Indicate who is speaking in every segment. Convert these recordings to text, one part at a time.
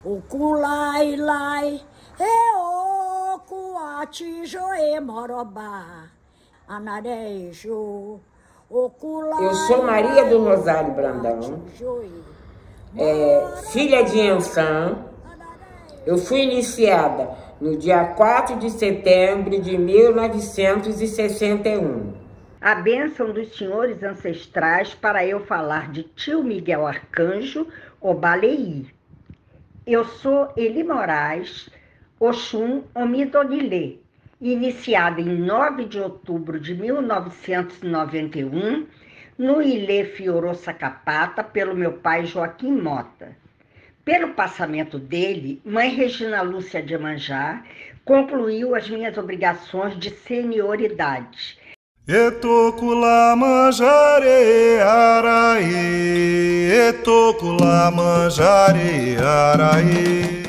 Speaker 1: O culai lai, o cuati joe morobá, anarejo, o culai.
Speaker 2: Eu sou Maria do Rosário Brandão, filha de Ançã. Eu fui iniciada no dia 4 de setembro de 1961.
Speaker 3: A bênção dos senhores ancestrais para eu falar de tio Miguel Arcanjo, Obaleí. Eu sou Eli Moraes, Oxum Omidogilê, iniciada em 9 de outubro de 1991, no Ilê Fioroçacapata, pelo meu pai Joaquim Mota. Pelo passamento dele, mãe Regina Lúcia de Iemanjá concluiu as minhas obrigações de senioridade.
Speaker 4: Etokula manjare araí, etokula manjare araí.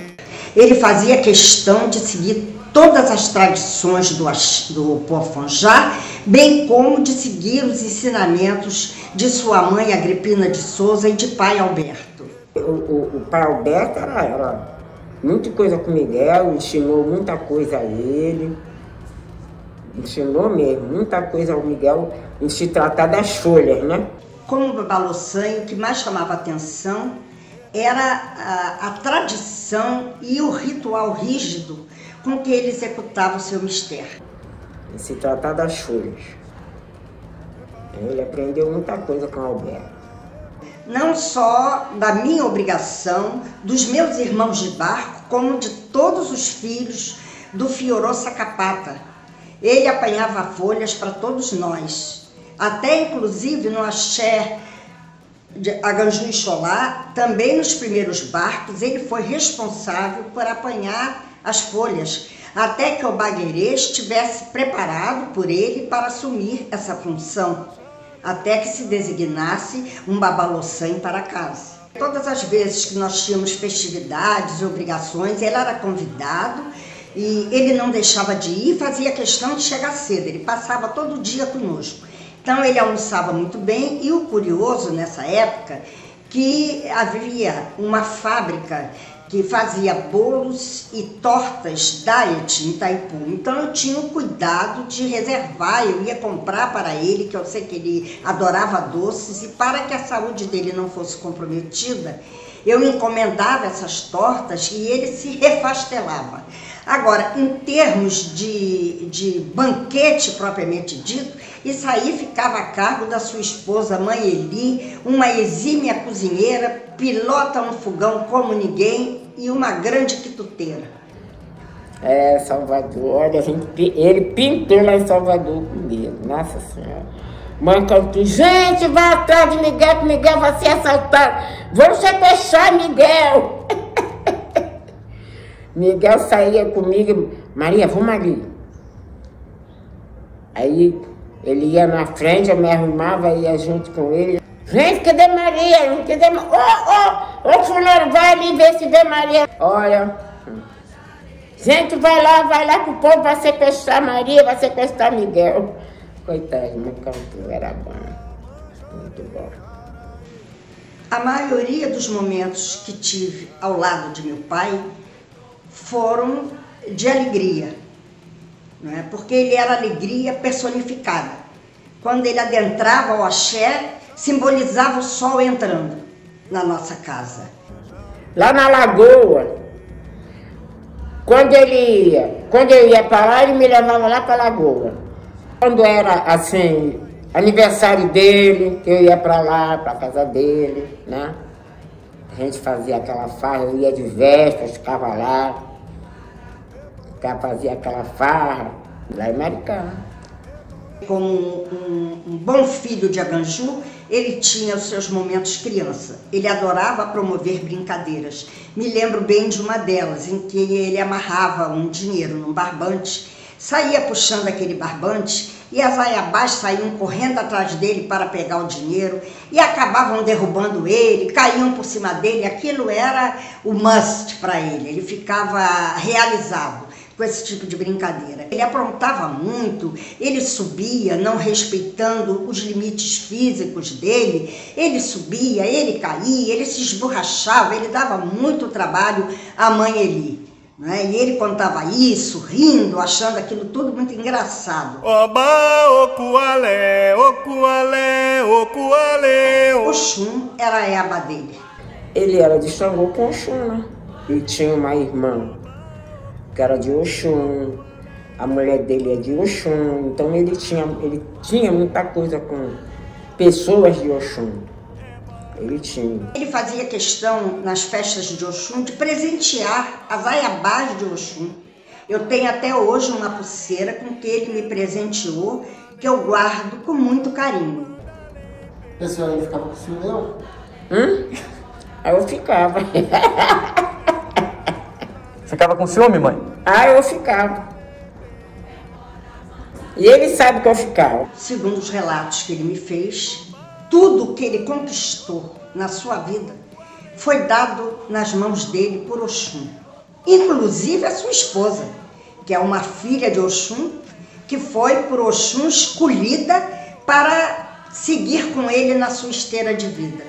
Speaker 3: Ele fazia questão de seguir todas as tradições do Poafonjá, bem como de seguir os ensinamentos de sua mãe Agripina de Souza e de pai Alberto.
Speaker 2: O pai Alberto era muita coisa com o Miguel, ensinou muita coisa a ele. Ensinou mesmo, muita coisa ao Miguel em se tratar das folhas, né?
Speaker 3: Como babalossanho, o que mais chamava atenção era a tradição e o ritual rígido com que ele executava o seu mistério.
Speaker 2: Em se tratar das folhas. Ele aprendeu muita coisa com o Alberto.
Speaker 3: Não só da minha obrigação, dos meus irmãos de barco, como de todos os filhos do Fioroçacapata. Ele apanhava folhas para todos nós, até inclusive no axé de Aganju e Xolá, também nos primeiros barcos, ele foi responsável por apanhar as folhas, até que o Bagueirê estivesse preparado por ele para assumir essa função, até que se designasse um babalossanho para casa. Todas as vezes que nós tínhamos festividades e obrigações, ele era convidado, e ele não deixava de ir, fazia questão de chegar cedo, ele passava todo dia conosco. Então ele almoçava muito bem, e o curioso nessa época, que havia uma fábrica que fazia bolos e tortas diet em Itaipu. Então eu tinha o cuidado de reservar, eu ia comprar para ele, que eu sei que ele adorava doces, e para que a saúde dele não fosse comprometida, eu encomendava essas tortas e ele se refastelava. Agora, em termos de banquete propriamente dito, isso aí ficava a cargo da sua esposa, mãe Eli, uma exímia cozinheira, pilota no fogão como ninguém e uma grande quituteira.
Speaker 2: Salvador, olha, ele pintou lá em Salvador comigo, nossa senhora. Mãe cantou, gente, vai atrás de Miguel, que Miguel vai ser assaltado. Vamos sequestrar Miguel. Miguel saía comigo, Maria, vamos ali. Aí ele ia na frente, eu me arrumava, ia junto com ele. Gente, cadê Maria? Cadê Maria? Ô, fulano, vai ali ver se vê Maria. Olha, gente, vai lá que o povo vai sequestrar Maria, vai sequestrar Miguel. Coitado, meu cantor era bom, muito bom.
Speaker 3: A maioria dos momentos que tive ao lado de meu pai foram de alegria, não é? Porque ele era alegria personificada. Quando ele adentrava o axé, simbolizava o sol entrando na nossa casa.
Speaker 2: Lá na Lagoa, quando eu ia para lá, ele me levava lá para a Lagoa. Quando era assim, aniversário dele, eu ia para lá, para a casa dele, né? A gente fazia aquela farra, eu ia de véspera, ficava lá. Fazia aquela farra, lá em Maricá.
Speaker 3: Como um bom filho de Aganju, ele tinha os seus momentos criança. Ele adorava promover brincadeiras. Me lembro bem de uma delas, em que ele amarrava um dinheiro num barbante, saía puxando aquele barbante e as aiabás saíam correndo atrás dele para pegar o dinheiro e acabavam derrubando ele, caíam por cima dele. Aquilo era o must para ele, ele ficava realizado. com esse tipo de brincadeira. Ele aprontava muito, ele subia não respeitando os limites físicos dele, ele subia, ele caía, ele se esborrachava, ele dava muito trabalho à mãe Eli. Né? E ele contava isso, rindo, achando aquilo tudo muito engraçado.
Speaker 4: Oba, okuale, okuale, okuale.
Speaker 3: Oxum era a eba dele.
Speaker 2: Ele era de Xangô com Oxum, né? E tinha uma irmã que era de Oxum, a mulher dele é de Oxum, então ele tinha muita coisa com pessoas de Oxum. Ele tinha.
Speaker 3: Ele fazia questão, nas festas de Oxum, de presentear as aiabás de Oxum. Eu tenho até hoje uma pulseira com que ele me presenteou, que eu guardo com muito carinho.
Speaker 5: E a senhora ficava com ciúme, não?
Speaker 2: Aí eu ficava.
Speaker 6: Ficava com ciúme, mãe?
Speaker 2: Aí eu ficava. E ele sabe que eu ficava.
Speaker 3: Segundo os relatos que ele me fez, tudo que ele conquistou na sua vida foi dado nas mãos dele por Oxum. Inclusive a sua esposa, que é uma filha de Oxum, que foi por Oxum escolhida para seguir com ele na sua esteira de vida.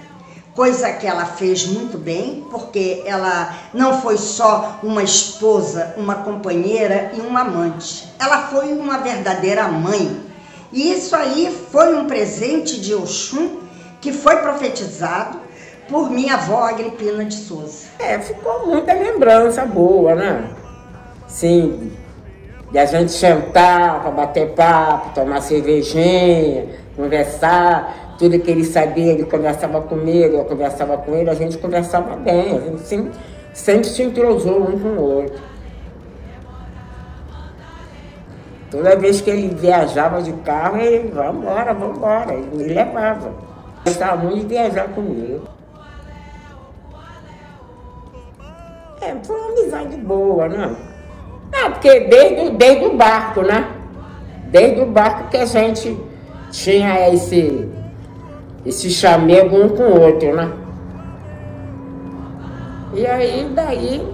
Speaker 3: Coisa que ela fez muito bem, porque ela não foi só uma esposa, uma companheira e uma amante. Ela foi uma verdadeira mãe. E isso aí foi um presente de Oxum que foi profetizado por minha avó Agripina de Souza.
Speaker 2: Ficou muita lembrança boa, né? Sim, de a gente sentar para bater papo, tomar cervejinha, conversar. Tudo que ele sabia, ele conversava comigo, eu conversava com ele, a gente conversava bem, a gente sempre se entrosou um com o outro. Toda vez que ele viajava de carro, ele, vambora, ele me levava. Gostava muito de viajar comigo. Foi uma amizade boa, né? Porque desde o barco, né? Desde o barco que a gente tinha esse chamego um com o outro, né? E aí, daí,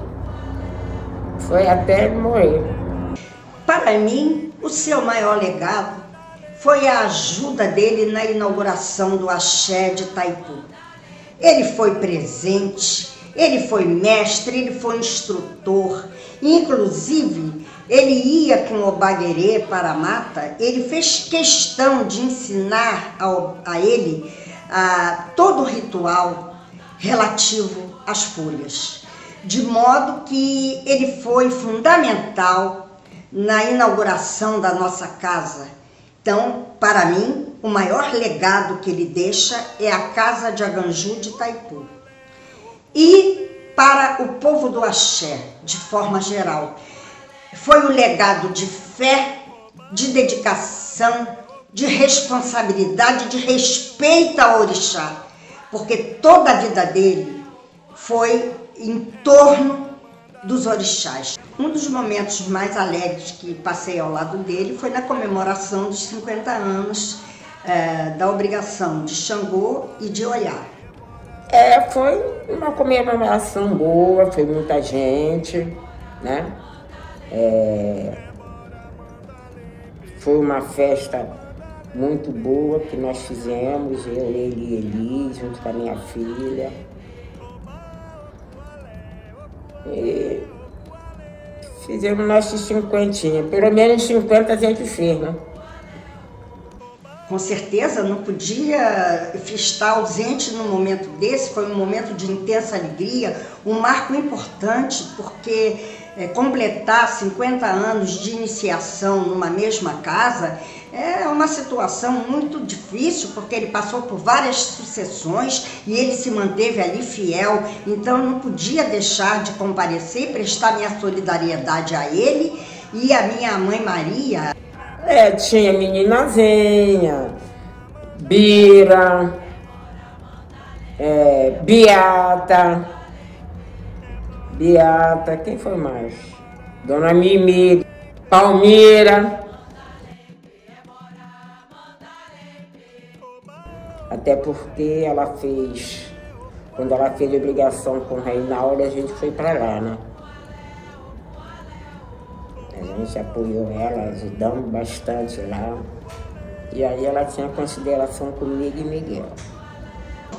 Speaker 2: foi até ele morrer.
Speaker 3: Para mim, o seu maior legado foi a ajuda dele na inauguração do Axé de Itaipu. Ele foi presente, ele foi mestre, ele foi instrutor, inclusive ele ia com o baguerê para a mata, ele fez questão de ensinar a ele todo o ritual relativo às folhas, de modo que ele foi fundamental na inauguração da nossa casa. Então, para mim, o maior legado que ele deixa é a Casa de Aganju de Itaipu. E para o povo do Axé, de forma geral, foi um legado de fé, de dedicação, de responsabilidade, de respeito ao orixá, porque toda a vida dele foi em torno dos orixás. Um dos momentos mais alegres que passei ao lado dele foi na comemoração dos 50 anos da obrigação de Xangô e de Oiá.
Speaker 2: Foi uma comemoração boa, foi muita gente, né? Foi uma festa muito boa que nós fizemos, eu, ele e Eli, junto com a minha filha. E fizemos nossos 50, pelo menos 50 a gente fez, né?
Speaker 3: Com certeza não podia estar ausente num momento desse, foi um momento de intensa alegria, um marco importante, porque completar 50 anos de iniciação numa mesma casa é uma situação muito difícil, porque ele passou por várias sucessões e ele se manteve ali fiel, então eu não podia deixar de comparecer e prestar minha solidariedade a ele e a minha mãe Maria.
Speaker 2: Tinha meninazinha, Bira, Beata, quem foi mais? Dona Mimi, Palmeira. Até porque ela fez, quando ela fez obrigação com o Reinaldo, a gente foi pra lá, né? A gente apoiou ela, ajudamos bastante lá. E aí ela tinha consideração comigo e Miguel.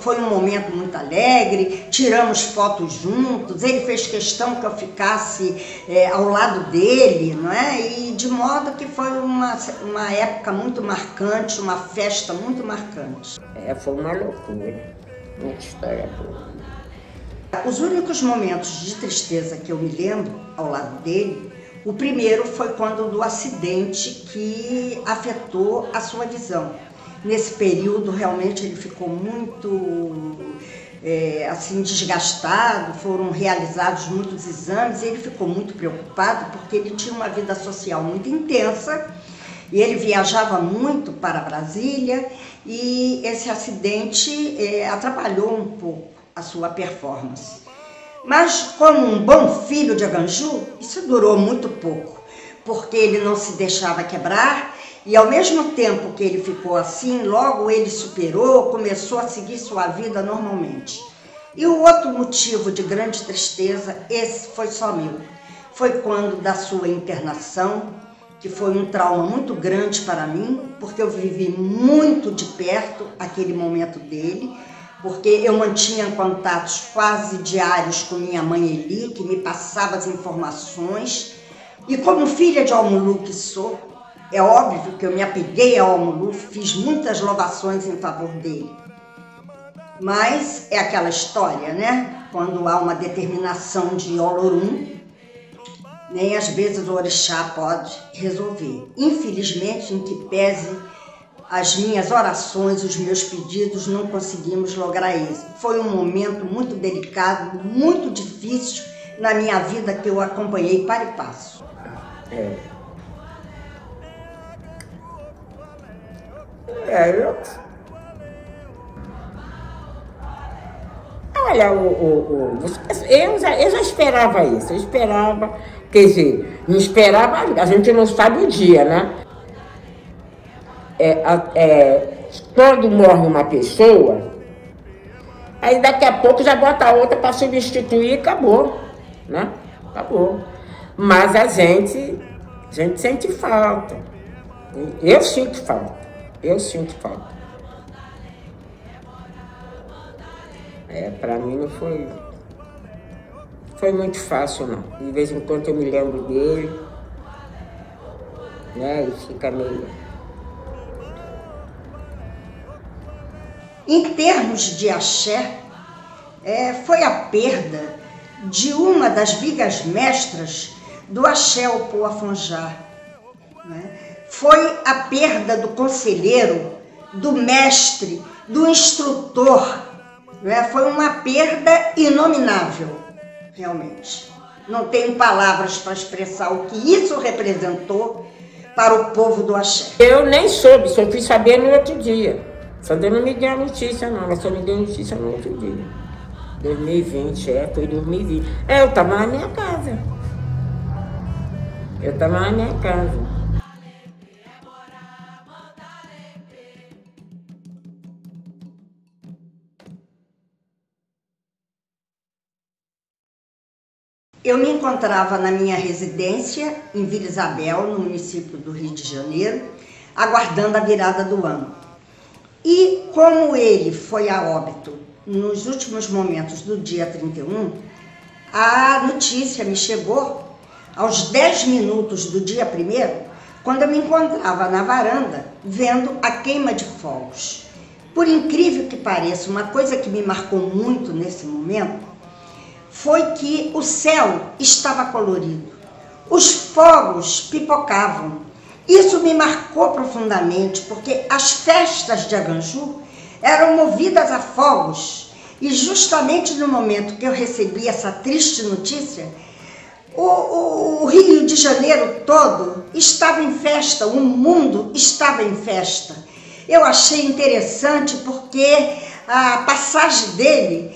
Speaker 3: Foi um momento muito alegre, tiramos fotos juntos, ele fez questão que eu ficasse ao lado dele, não é? E de modo que foi uma época muito marcante, uma festa muito marcante.
Speaker 2: Foi uma loucura, muita história boa.
Speaker 3: Os únicos momentos de tristeza que eu me lembro ao lado dele, o primeiro foi quando do acidente que afetou a sua visão. Nesse período, realmente, ele ficou muito assim, desgastado, foram realizados muitos exames e ele ficou muito preocupado porque ele tinha uma vida social muito intensa e ele viajava muito para Brasília e esse acidente atrapalhou um pouco a sua performance. Mas, como um bom filho de Aganju, isso durou muito pouco, porque ele não se deixava quebrar. E ao mesmo tempo que ele ficou assim, logo ele superou, começou a seguir sua vida normalmente. E o outro motivo de grande tristeza, esse foi só meu, foi quando da sua internação, que foi um trauma muito grande para mim, porque eu vivi muito de perto aquele momento dele, porque eu mantinha contatos quase diários com minha mãe Eli, que me passava as informações, e como filha de Almulu que sou, é óbvio que eu me apeguei ao Almulu, fiz muitas louvações em favor dele. Mas é aquela história, né? Quando há uma determinação de Olorum, nem às vezes o orixá pode resolver. Infelizmente, em que pese as minhas orações, os meus pedidos, não conseguimos lograr isso. Foi um momento muito delicado, muito difícil na minha vida que eu acompanhei para e passo.
Speaker 2: Olha, eu já esperava isso, eu esperava, quer dizer, não esperava, a gente não sabe o dia, né? Quando morre uma pessoa, aí daqui a pouco já bota outra para substituir e acabou, né? Acabou. Mas a gente sente falta. Eu sinto falta. Para mim não foi muito fácil, não. De vez em quando eu me lembro dele, né? E fica meio...
Speaker 3: Em termos de axé, foi a perda de uma das vigas mestras do axé Opoafonjá, né? Foi a perda do conselheiro, do mestre, do instrutor, né? Foi uma perda inominável, realmente. Não tenho palavras para expressar o que isso representou para o povo do axé. Eu nem soube, só fui saber no outro dia.
Speaker 2: Sandra não me deu a notícia, não. Ela só me deu a notícia no outro dia. 2020, foi 2020. Eu estava na minha casa.
Speaker 3: Eu me encontrava na minha residência, em Vila Isabel, no município do Rio de Janeiro, aguardando a virada do ano. E como ele foi a óbito nos últimos momentos do dia 31, a notícia me chegou aos 10 minutos do dia 1º, quando eu me encontrava na varanda vendo a queima de fogos. Por incrível que pareça, uma coisa que me marcou muito nesse momento foi que o céu estava colorido, os fogos pipocavam. Isso me marcou profundamente, porque as festas de Aganju eram movidas a fogos. E justamente no momento que eu recebi essa triste notícia, o Rio de Janeiro todo estava em festa, o mundo estava em festa. Eu achei interessante porque a passagem dele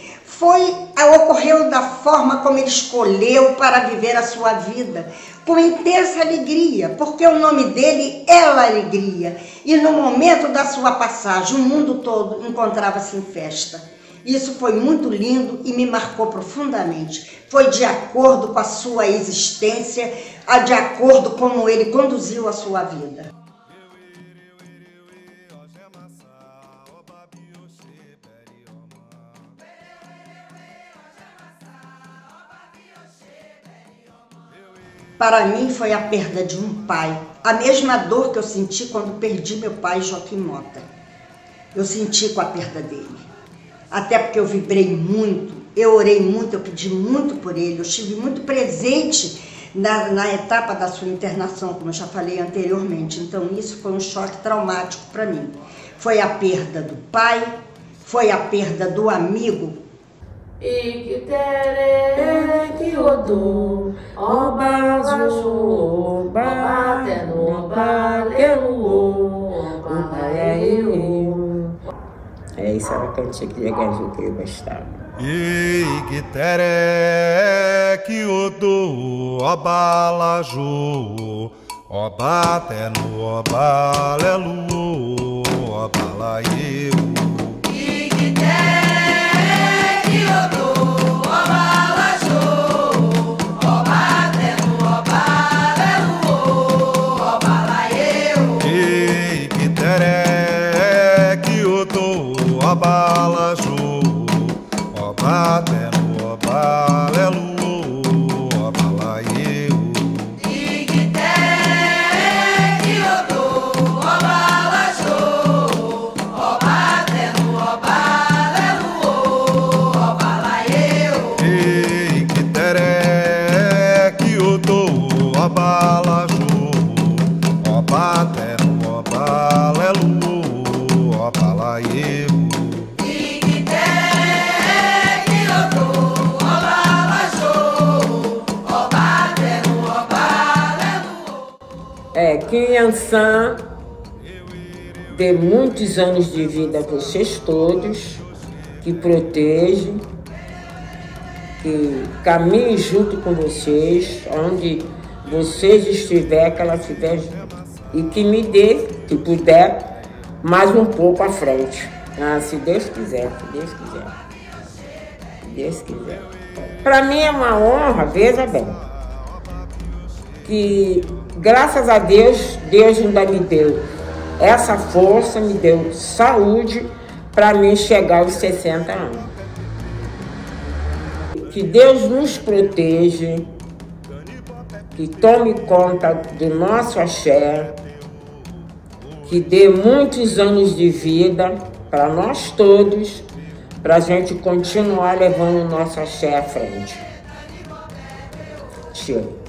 Speaker 3: ocorreu da forma como ele escolheu para viver a sua vida, com intensa alegria, porque o nome dele era alegria. E no momento da sua passagem, o mundo todo encontrava-se em festa. Isso foi muito lindo e me marcou profundamente. Foi de acordo com a sua existência, de acordo com como ele conduziu a sua vida. Para mim foi a perda de um pai, a mesma dor que eu senti quando perdi meu pai, Joaquim Mota. Eu senti com a perda dele, até porque eu vibrei muito, eu orei muito, eu pedi muito por ele, eu estive muito presente na etapa da sua internação, como eu já falei anteriormente. Então isso foi um choque traumático para mim. Foi a perda do pai, foi a perda do amigo.
Speaker 2: Ikitere kiodo, oba azul, oba tenu, oba lelu, oba eu. É isso, era a cantiga de Gaju que eu gostava.
Speaker 4: Ikitere kiodo, oba laju, oba tenu, oba lelu, oba eu.
Speaker 2: Criança, dê muitos anos de vida a vocês todos, que proteja, que caminhe junto com vocês, onde vocês estiver, que ela estiver junto. E que me dê, se puder, mais um pouco à frente. Se Deus quiser, se Deus quiser. Se Deus quiser. Para mim é uma honra, veja bem, que graças a Deus, Deus ainda me deu essa força, me deu saúde para mim chegar aos 60 anos. Que Deus nos proteja, que tome conta do nosso axé, que dê muitos anos de vida para nós todos, para a gente continuar levando o nosso axé à frente. Tchau.